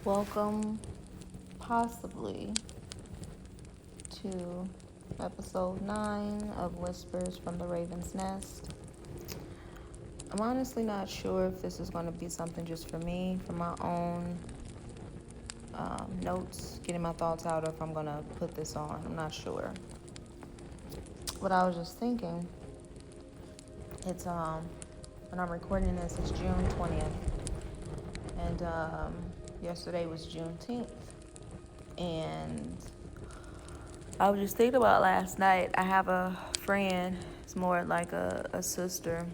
Welcome, possibly, to episode 9 of Whispers from the Raven's Nest. I'm honestly not sure if this is going to be something just for me, for my own notes, getting my thoughts out, or if I'm going to put this on. I'm not sure. But I was just thinking, it's when I'm recording this, it's June 20th, and yesterday was Juneteenth, and I was just thinking about last night. I have a friend, it's more like a sister,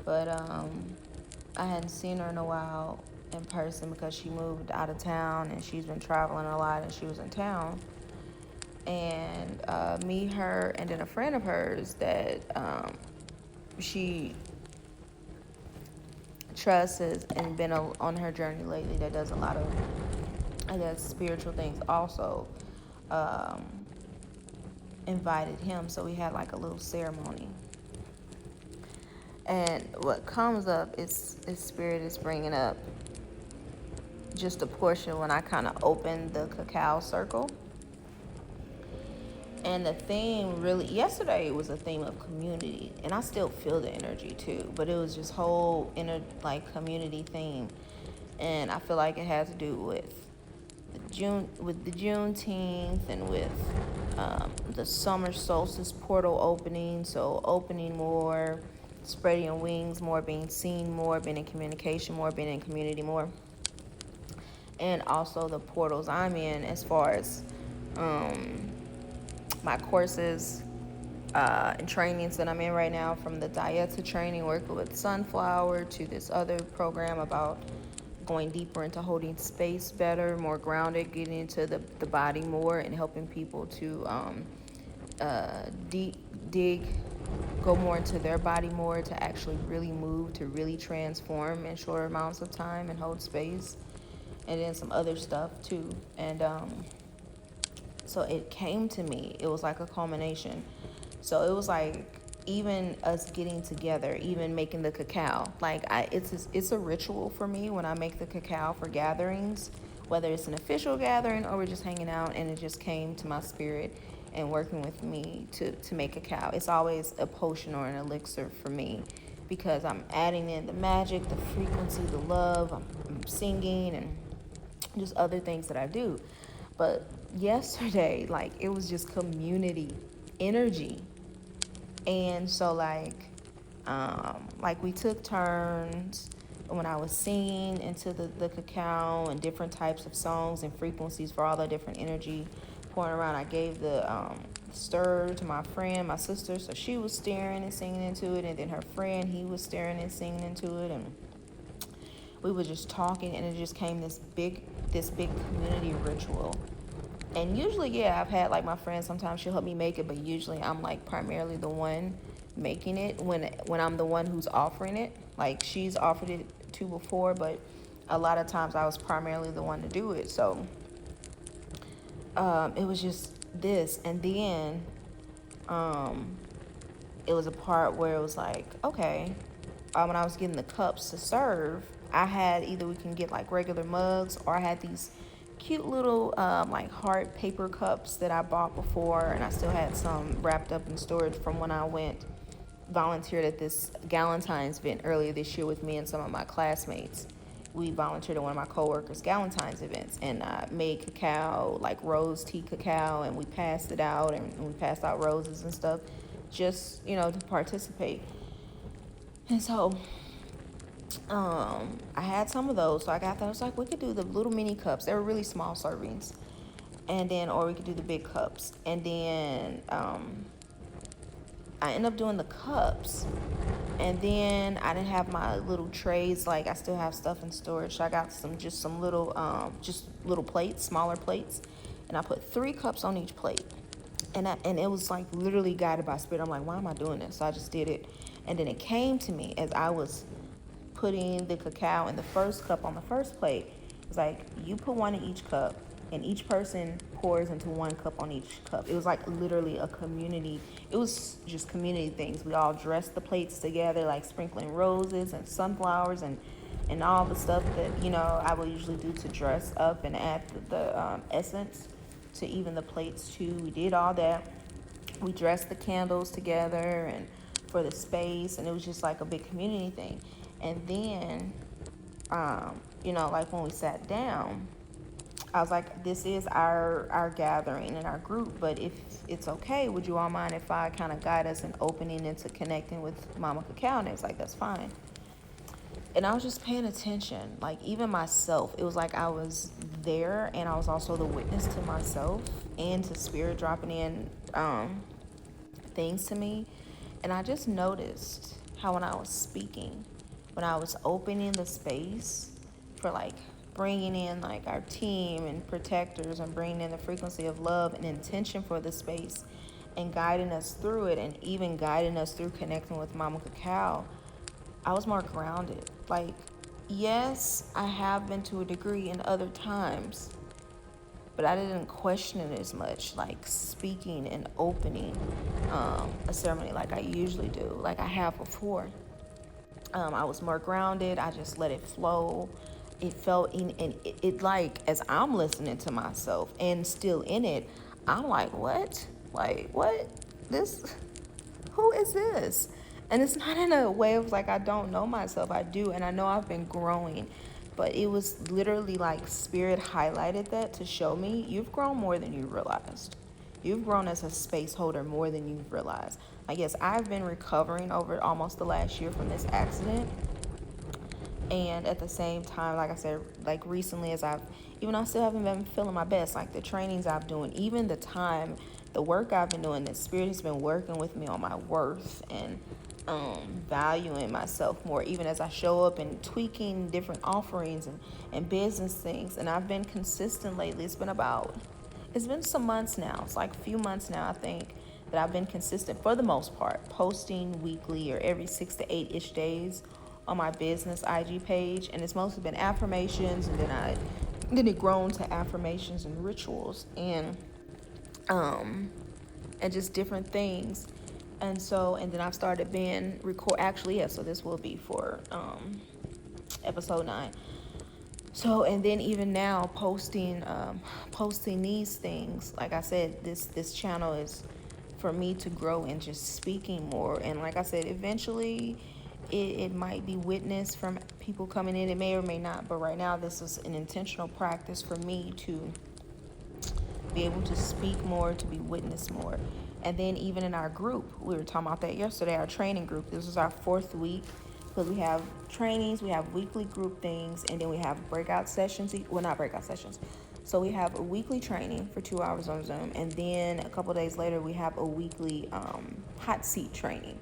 but I hadn't seen her in a while in person because she moved out of town and she's been traveling a lot and she was in town. And me, her, and then a friend of hers that she trusts and been on her journey lately, that does a lot of, I guess, spiritual things also, invited him. So we had like a little ceremony. And what comes up is spirit is bringing up just a portion when I kind of opened the cacao circle. And the theme really, yesterday it was a theme of community, and I still feel the energy too, but it was just whole inner like community theme. And I feel like it has to do with the Juneteenth, and with the summer solstice portal opening. So opening more, spreading your wings more, being seen more, being in communication more, being in community more. And also the portals I'm in as far as my courses and trainings that I'm in right now, from the Dieta training, working with Sunflower, to this other program about going deeper into holding space better, more grounded, getting into the body more, and helping people to deep dig, go more into their body more, to actually really move, to really transform in shorter amounts of time and hold space. And then some other stuff too. And so it came to me, it was like a culmination. So it was like, even us getting together, even making the cacao, like it's a ritual for me when I make the cacao for gatherings, whether it's an official gathering or we're just hanging out, and it just came to my spirit and working with me to make cacao. It's always a potion or an elixir for me, because I'm adding in the magic, the frequency, the love, I'm singing, and just other things that I do. But yesterday, like, it was just community energy. And so like we took turns when I was singing into the cacao, and different types of songs and frequencies for all the different energy pouring around. I gave the stir to my friend, my sister, so she was staring and singing into it, and then her friend, he was staring and singing into it, and we were just talking, and it just came this big community ritual. And usually, yeah, I've had like my friend, sometimes she'll help me make it, but usually I'm like primarily the one making it when I'm the one who's offering it. Like, she's offered it to before, but a lot of times I was primarily the one to do it. So it was just this. And then it was a part where it was like, okay, when I was getting the cups to serve, I had either, we can get like regular mugs, or I had these cute little like heart paper cups that I bought before, and I still had some wrapped up in storage from when I volunteered at this Galentine's event earlier this year with me and some of my classmates. We volunteered at one of my coworkers' Galentine's events, and made cacao, like rose tea cacao, and we passed it out, and we passed out roses and stuff, just, to participate. And so I had some of those, so I got that. I was like, we could do the little mini cups. They were really small servings, and then, or we could do the big cups. And then I ended up doing the cups, and then I didn't have my little trays. Like, I still have stuff in storage, so I got some little plates, smaller plates, and I put 3 cups on each plate. And it was like literally guided by spirit. I'm like, why am I doing this? So I just did it, and then it came to me as I was putting the cacao in the first cup on the first plate. It's like, you put one in each cup, and each person pours into 1 cup on each cup. It was like literally a community. It was just community things. We all dressed the plates together, like sprinkling roses and sunflowers, and and all the stuff that, I would usually do to dress up and add the essence to even the plates too. We did all that. We dressed the candles together and for the space, and it was just like a big community thing. And then, like when we sat down, I was like, this is our gathering and our group, but if it's okay, would you all mind if I kind of guide us in opening into connecting with Mama Cacao? And it was like, that's fine. And I was just paying attention, like even myself. It was like I was there, and I was also the witness to myself and to spirit dropping in things to me. And I just noticed how when I was speaking, when I was opening the space for like bringing in like our team and protectors and bringing in the frequency of love and intention for the space and guiding us through it, and even guiding us through connecting with Mama Cacao, I was more grounded. Like, yes, I have been to a degree in other times, but I didn't question it as much, like speaking and opening a ceremony like I usually do, like I have before. I was more grounded. I just let it flow. It felt in, and it like, as I'm listening to myself and still in it, I'm like, what? Like, what? This, who is this? And it's not in a way of like, I don't know myself. I do. And I know I've been growing. But it was literally like spirit highlighted that to show me you've grown more than you realized. You've grown as a space holder more than you've realized. Like, yes, I've been recovering over almost the last year from this accident. And at the same time, like I said, like recently, even though I still haven't been feeling my best, like the trainings I've doing, even the work I've been doing, the spirit has been working with me on my worth and valuing myself more, even as I show up and tweaking different offerings and business things. And I've been consistent lately. It's been some months now. It's like a few months now, I think, that I've been consistent for the most part, posting weekly or every 6 to 8-ish days on my business IG page. And it's mostly been affirmations, and then it grown to affirmations and rituals and just different things. And then I've started being actually, yeah, so this will be for episode 9. So, and then even now posting these things, like I said, this channel is for me to grow in just speaking more. And like I said, eventually it might be witnessed from people coming in. It may or may not, but right now this is an intentional practice for me to be able to speak more, to be witnessed more. And then even in our group, we were talking about that yesterday, our training group. This is our 4th week, because we have trainings, we have weekly group things, and then we have breakout sessions. Well, not breakout sessions. So we have a weekly training for 2 hours on Zoom, and then a couple days later we have a weekly hot seat training.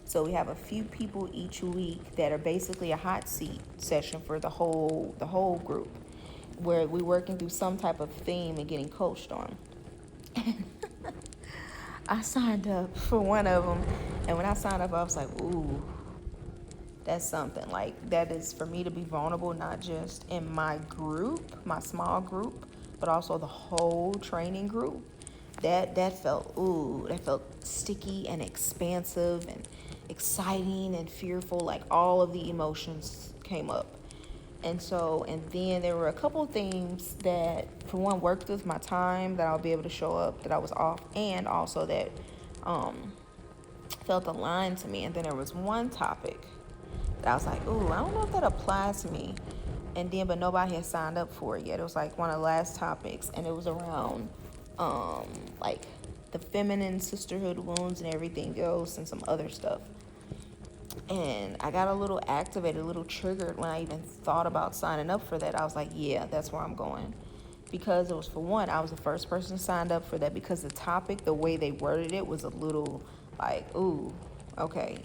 So we have a few people each week that are basically a hot seat session for the whole group, where we're working through some type of theme and getting coached on. I signed up for one of them, and when I signed up, I was like, ooh, that's something. Like, that is for me to be vulnerable, not just in my group, my small group, but also the whole training group. That felt sticky and expansive and exciting and fearful. Like, all of the emotions came up. And then there were a couple of things that, for one, worked with my time, that I'll be able to show up, that I was off, and also that felt aligned to me. And then there was one topic that I was like, ooh, I don't know if that applies to me. But nobody had signed up for it yet. It was like one of the last topics, and it was around like the feminine sisterhood wounds and everything else, and some other stuff. And I got a little activated, a little triggered when I even thought about signing up for that. I was like, yeah, that's where I'm going. Because it was, for one, I was the first person signed up for that, because the topic, the way they worded it, was a little like, ooh, okay.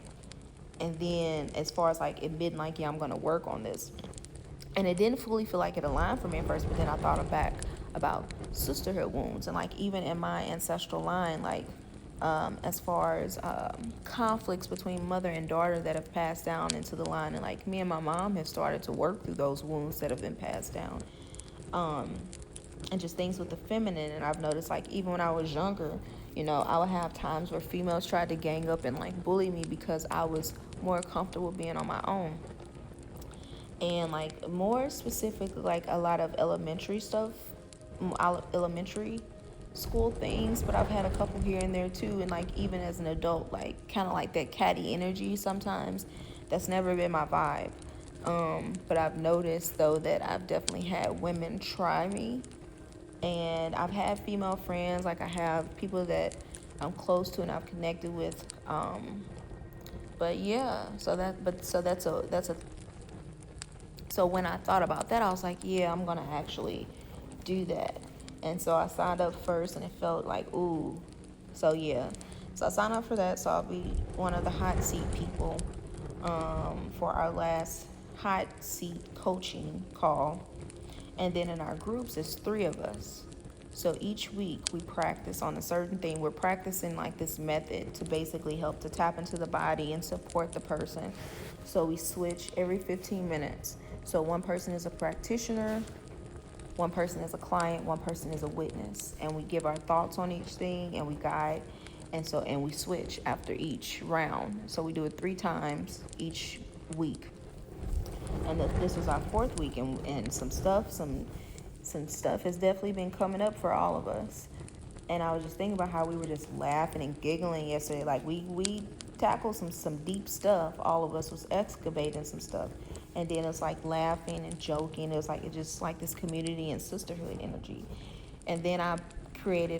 And then as far as like admitting, like, yeah, I'm going to work on this. And it didn't fully feel like it aligned for me at first, but then I thought back about sisterhood wounds. And like, even in my ancestral line, like, as far as conflicts between mother and daughter that have passed down into the line. And like, me and my mom have started to work through those wounds that have been passed down. And just things with the feminine. And I've noticed, like, even when I was younger, I would have times where females tried to gang up and like bully me because I was more comfortable being on my own. And like more specifically, like a lot of elementary stuff, elementary school things, but I've had a couple here and there too. And like even as an adult, like kind of like that catty energy sometimes, that's never been my vibe. But I've noticed though that I've definitely had women try me, and I've had female friends. Like I have people that I'm close to and I've connected with. But yeah, so that's a so when I thought about that, I was like, yeah, I'm gonna actually do that. And so I signed up first, and it felt like, ooh. So yeah, so I signed up for that. So I'll be one of the hot seat people for our last hot seat coaching call. And then in our groups, it's three of us. So each week we practice on a certain thing. We're practicing like this method to basically help to tap into the body and support the person. So we switch every 15 minutes. So one person is a practitioner, one person is a client, one person is a witness, and we give our thoughts on each thing and we guide. And we switch after each round. So we do it 3 times each week. And this was our fourth week, and some stuff has definitely been coming up for all of us. And I was just thinking about how we were just laughing and giggling yesterday. Like we tackled some deep stuff. All of us was excavating some stuff, and then it's like laughing and joking. It was like it just like this community and sisterhood energy. And then I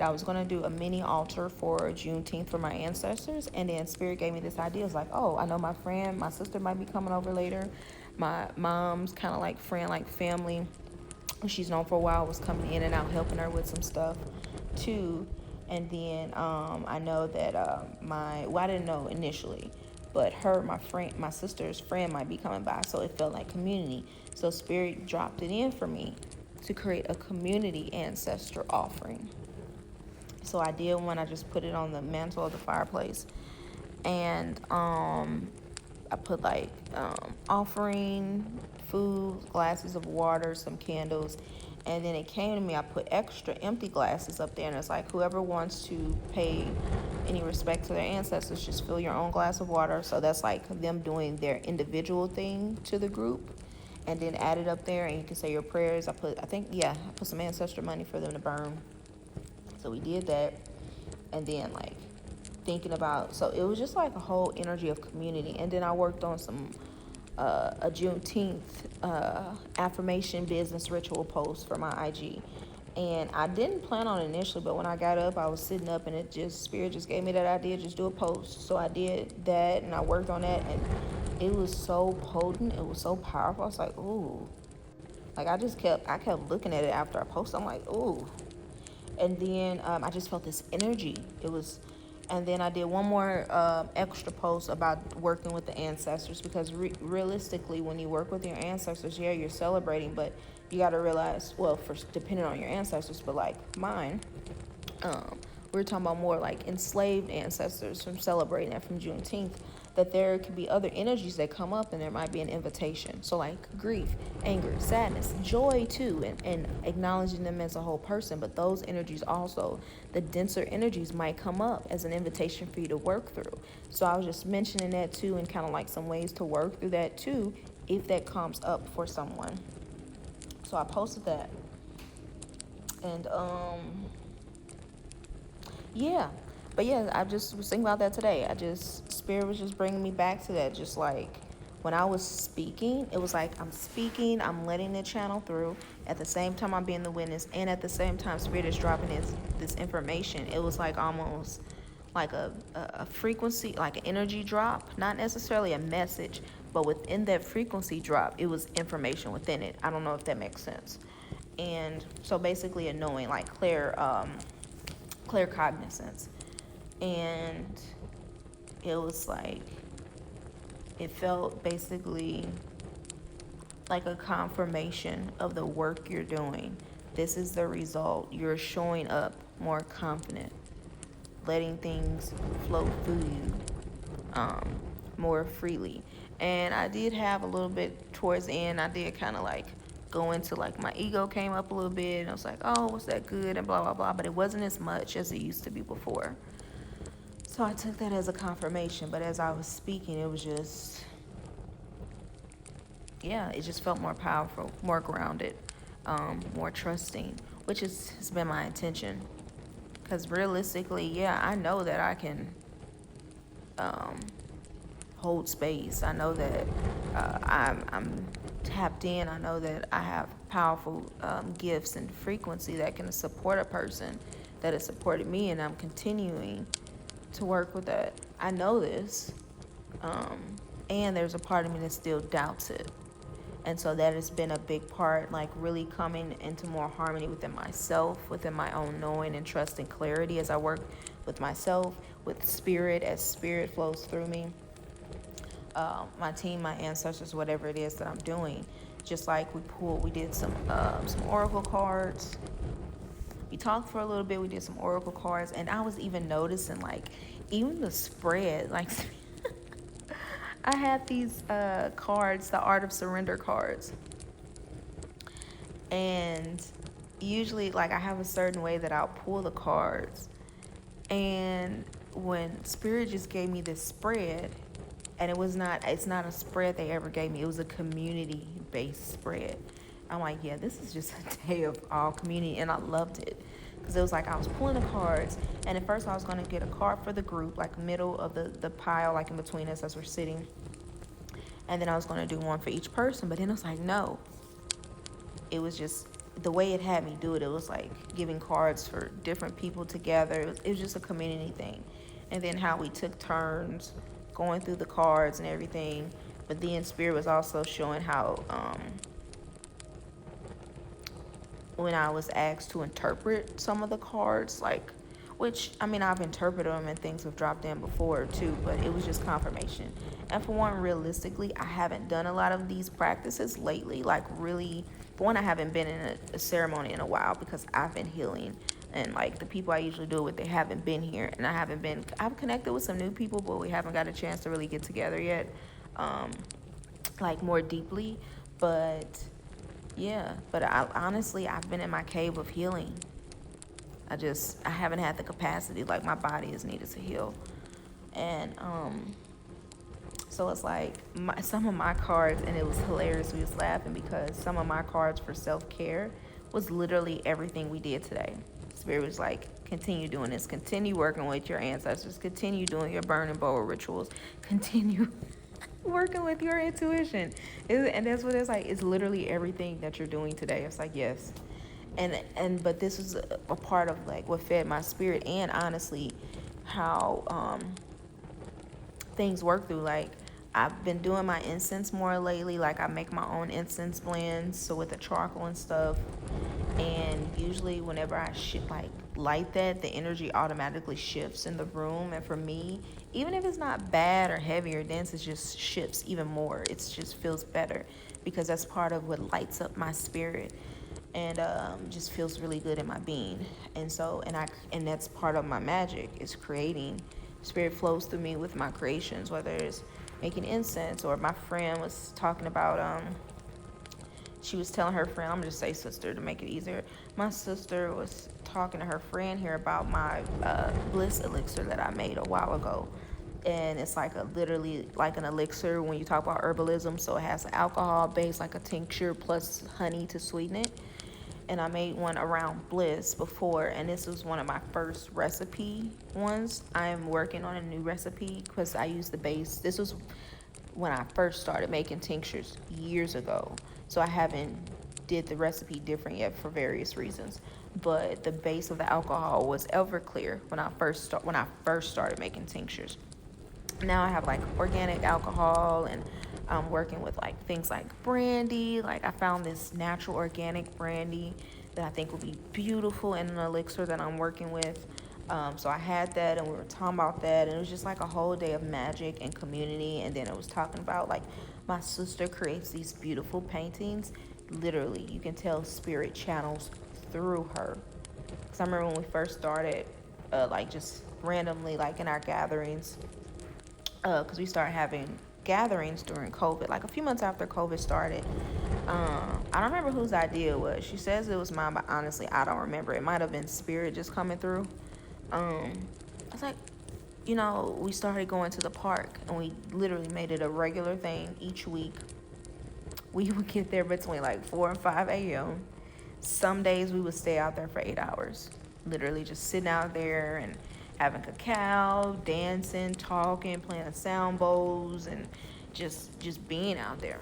was gonna do a mini altar for Juneteenth for my ancestors, and then Spirit gave me this idea. It was like, oh, I know my sister might be coming over later. My mom's kind of like friend, like family, she's known for a while, was coming in and out helping her with some stuff too. And then I know that I didn't know initially, but my sister's friend might be coming by, so it felt like community. So Spirit dropped it in for me to create a community ancestor offering. So I did one. I just put it on the mantle of the fireplace, and I put like offering, food, glasses of water, some candles, and then it came to me. I put extra empty glasses up there, and it's like whoever wants to pay any respect to their ancestors, just fill your own glass of water. So that's like them doing their individual thing to the group, and then add it up there, and you can say your prayers. I put some ancestor money for them to burn. So we did that, and then like thinking about, so it was just like a whole energy of community. And then I worked on some a Juneteenth affirmation business ritual post for my IG. And I didn't plan on it initially, but when I got up, I was sitting up, and Spirit just gave me that idea, just do a post. So I did that, and I worked on that, and it was so potent, it was so powerful. I was like, ooh. Like I kept looking at it after I posted. I'm like, ooh. And then I just felt this energy. And then I did one more extra post about working with the ancestors, because realistically, when you work with your ancestors, yeah, you're celebrating, but you got to realize, well, for depending on your ancestors, but like mine, we're talking about more like enslaved ancestors from celebrating that from Juneteenth, that there could be other energies that come up, and there might be an invitation. So like grief, anger, sadness, joy too, and acknowledging them as a whole person. But those energies also, the denser energies, might come up as an invitation for you to work through. So I was just mentioning that too, and kind of like some ways to work through that too, if that comes up for someone. So I posted that. And yeah. But yeah, I just was thinking about that today. Spirit was just bringing me back to that. Just like when I was speaking, it was like I'm speaking, I'm letting it channel through. At the same time, I'm being the witness, and at the same time, Spirit is dropping this information. It was like almost like a frequency, like an energy drop, not necessarily a message, but within that frequency drop, it was information within it. I don't know if that makes sense. And so basically a knowing, like clear cognizance. And it was like, it felt basically like a confirmation of the work you're doing. This is the result. You're showing up more confident, letting things flow through you more freely. And I did have a little bit towards the end, I did kind of like go into like my ego came up a little bit, and I was like, oh, was that good, and blah blah blah, but it wasn't as much as it used to be before. So I took that as a confirmation. But as I was speaking, it was just, yeah, it just felt more powerful, more grounded, more trusting, which has been my intention. Because realistically, yeah, I know that I can um, hold space. I know that I'm tapped in. I know that I have powerful gifts and frequency that can support a person that has supported me, and I'm continuing to work with that. I know this, um, and there's a part of me that still doubts it. And so that has been a big part, like really coming into more harmony within myself, within my own knowing and trust and clarity as I work with myself, with spirit, as spirit flows through me, my team, my ancestors, whatever it is that I'm doing. Just like we did some oracle cards. We talked for a little bit. We did some oracle cards, and I was even noticing like even the spread. Like I had these cards, the Art of Surrender cards, and usually like I have a certain way that I'll pull the cards, and when Spirit just gave me this spread, and it's not a spread they ever gave me, it was a community based spread. I'm like, yeah, this is just a day of all community, and I loved it because it was like I was pulling the cards, and at first I was going to get a card for the group, like middle of the pile, like in between us as we're sitting, and then I was going to do one for each person, but then I was like, no, it was just the way it had me do it. It was like giving cards for different people together. It was just a community thing. And then how we took turns going through the cards and everything. But then Spirit was also showing how when I was asked to interpret some of the cards, like, which, I mean, I've interpreted them and things have dropped in before too, but it was just confirmation. And for one, realistically, I haven't done a lot of these practices lately, like really. For one, I haven't been in a ceremony in a while because I've been healing, and like the people I usually do it with, they haven't been here, and I've connected with some new people, but we haven't got a chance to really get together yet, like more deeply. But yeah, but I honestly, I've been in my cave of healing. I haven't had the capacity, like my body is needed to heal. And so it's like some of my cards, and it was hilarious. We was laughing because some of my cards for self-care was literally everything we did today. Spirit was like, continue doing this, continue working with your ancestors, continue doing your burning bowl rituals, continue working with your intuition. And that's what it's like. It's literally everything that you're doing today. It's like, yes. But this was a part of like what fed my spirit, and honestly how things work through. Like I've been doing my incense more lately. Like I make my own incense blends, so with the charcoal and stuff. And usually whenever I like light that, the energy automatically shifts in the room. And for me, even if it's not bad or heavy or dense, it just shifts even more. It just feels better because that's part of what lights up my spirit, and just feels really good in my being. And so, and that's part of my magic, is creating. Spirit flows through me with my creations, whether it's making incense, or my friend was talking about she was telling her friend, I'm gonna just say sister to make it easier. My sister was talking to her friend here about my bliss elixir that I made a while ago. And it's like literally like an elixir when you talk about herbalism. So it has an alcohol base, like a tincture, plus honey to sweeten it. And I made one around bliss before, and this was one of my first recipe ones. I'm working on a new recipe because I used the base. This was when I first started making tinctures years ago, so I haven't did the recipe different yet for various reasons. But the base of the alcohol was Everclear when I first started making tinctures. Now I have like organic alcohol, and I'm working with like things like brandy. Like I found this natural organic brandy that I think will be beautiful in an elixir that I'm working with. So I had that, and we were talking about that, and it was just like a whole day of magic and community. And then it was talking about like my sister creates these beautiful paintings. Literally, you can tell spirit channels through her. Because I remember when we first started, like just randomly, like in our gatherings, because we started having gatherings during COVID, like a few months after COVID started. I don't remember whose idea it was. She says it was mine, but honestly, I don't remember. It might have been spirit just coming through. I was like, we started going to the park, and we literally made it a regular thing each week We would get there between like 4 and 5 a.m. Some days we would stay out there for 8 hours, literally just sitting out there and having cacao, dancing, talking, playing the sound bowls, and just being out there.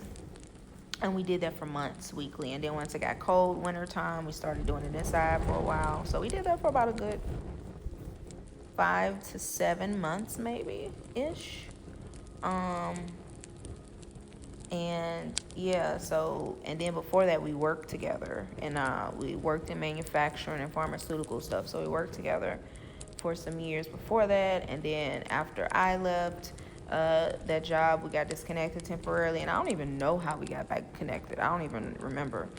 And we did that for months weekly. And then once it got cold, winter time, we started doing it inside for a while. So we did that for about a good 5 to 7 months, maybe ish. Um, and yeah, so and then before that, we worked together, and we worked in manufacturing and pharmaceutical stuff. So we worked together for some years before that, and then after I left that job, we got disconnected temporarily, and I don't even know how we got back connected. I don't even remember.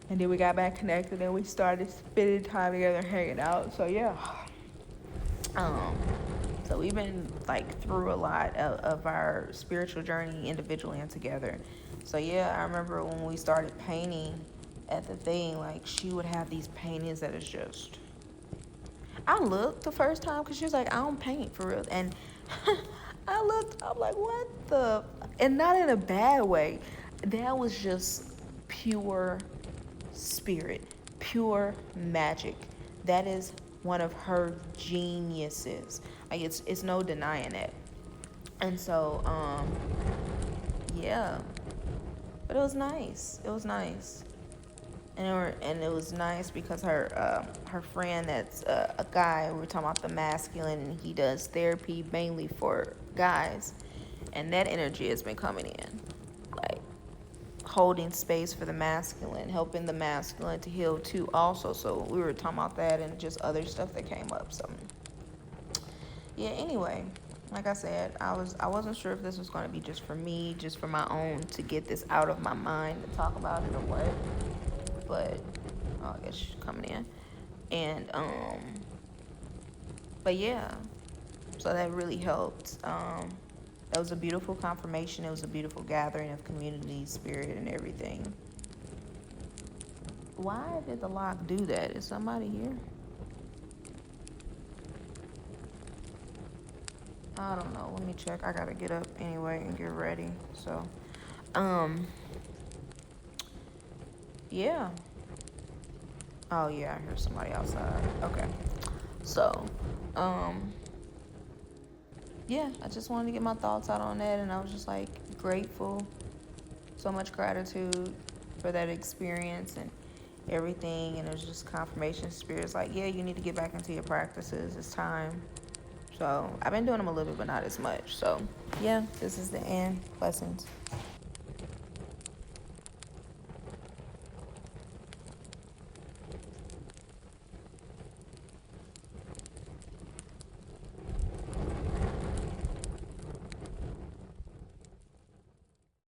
And then we got back connected, and we started spending time together, hanging out. So yeah, um, so we've been like through a lot of our spiritual journey individually and together. So yeah, I remember when we started painting at the thing, like she would have these paintings that is just. I looked the first time because she was like, I don't paint for real. And I looked, I'm like, what the? And not in a bad way. That was just pure spirit, pure magic. That is one of her geniuses. Like it's no denying that. And so, yeah. But it was nice. It was nice. And it was nice because her friend that's a guy, we were talking about the masculine, and he does therapy mainly for guys, and that energy has been coming in, like holding space for the masculine, helping the masculine to heal too also. So we were talking about that and just other stuff that came up. So yeah, anyway, like I said, I wasn't sure if this was going to be just for me, just for my own, to get this out of my mind to talk about it or what. But oh, I guess she's coming in. And but yeah, so that really helped. That was a beautiful confirmation. It was a beautiful gathering of community spirit and everything. Why did the lock do that? Is somebody here? I don't know. Let me check. I gotta get up anyway and get ready. So, um, yeah. Oh yeah, I heard somebody outside. Okay. So, um, yeah, I just wanted to get my thoughts out on that, and I was just like grateful, so much gratitude for that experience and everything. And it was just confirmation. Spirit's like, yeah, you need to get back into your practices. It's time. So I've been doing them a little bit, but not as much. So yeah, this is the end. Blessings.